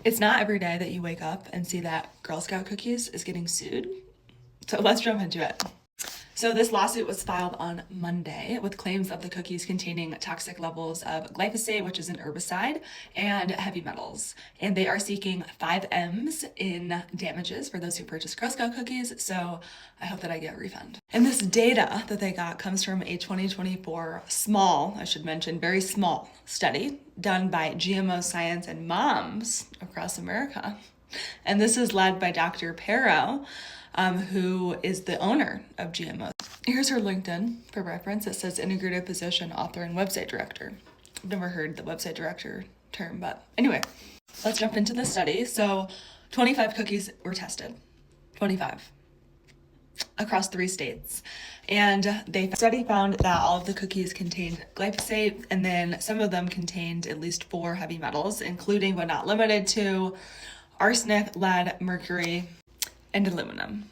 It's not every day that you wake up and see that Girl Scout cookies is getting sued. So let's jump into it. So this lawsuit was filed on Monday with claims of the cookies containing toxic levels of glyphosate, which is an herbicide, and heavy metals. And they are seeking 5 M's in damages for those who purchased Girl Scout cookies. So I hope that I get a refund. And this data that they got comes from a 2024 small, I should mention, very small study done by GMO Science and moms across America. And this is led by Dr. Perro, who is the owner of GMO. Here's her LinkedIn for reference. It says integrated position, author, and website director. I've never heard the website director term, but anyway, let's jump into the study. So 25 cookies were tested, 25 across 3 states. And the study found that all of the cookies contained glyphosate, and then some of them contained at least 4 heavy metals, including but not limited to arsenic, lead, mercury, and aluminum.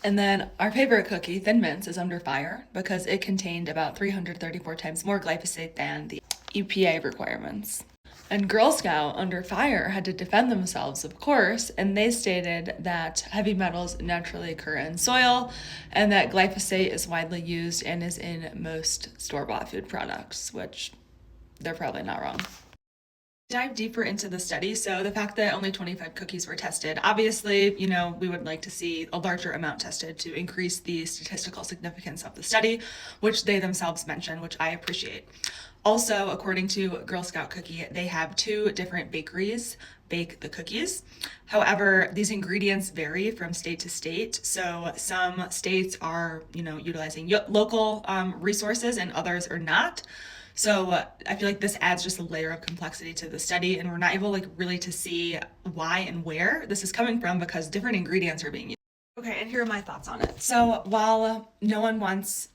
And then our favorite cookie, Thin Mints, is under fire because it contained about 334 times more glyphosate than the EPA requirements. And Girl Scout, under fire, had to defend themselves, of course, and they stated that heavy metals naturally occur in soil and that glyphosate is widely used and is in most store-bought food products, which they're probably not wrong. Dive deeper into the study. So the fact that only 25 cookies were tested, obviously, we would like to see a larger amount tested to increase the statistical significance of the study, which they themselves mentioned, which I appreciate. Also, according to Girl Scout Cookie, they have 2 different bakeries bake the cookies. However, these ingredients vary from state to state. So some states are, utilizing local resources and others are not. So I feel like this adds just a layer of complexity to the study, and we're not able really to see why and where this is coming from because different ingredients are being used. Okay, and here are my thoughts on it. So while no one wants,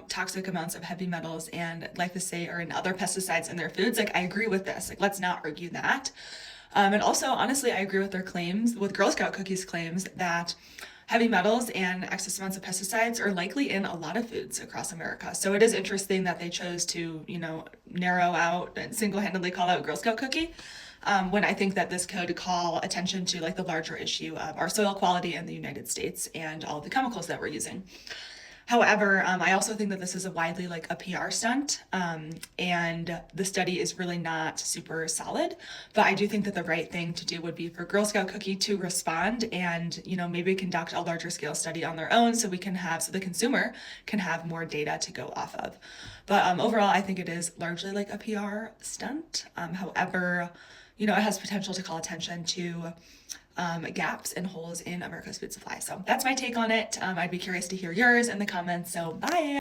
toxic amounts of heavy metals and glyphosate or in other pesticides in their foods, I agree with this. Let's not argue that. And also, honestly, I agree with their claims, with Girl Scout Cookies' claims that heavy metals and excess amounts of pesticides are likely in a lot of foods across America. So it is interesting that they chose to, narrow out and single-handedly call out Girl Scout Cookie, when I think that this could call attention to the larger issue of our soil quality in the United States and all the chemicals that we're using. However, I also think that this is a widely a PR stunt, and the study is really not super solid. But I do think that the right thing to do would be for Girl Scout Cookie to respond and maybe conduct a larger scale study on their own, so the consumer can have more data to go off of. But overall, I think it is largely a PR stunt. However, it has potential to call attention to gaps and holes in America's food supply. So that's my take on it. I'd be curious to hear yours in the comments. So bye.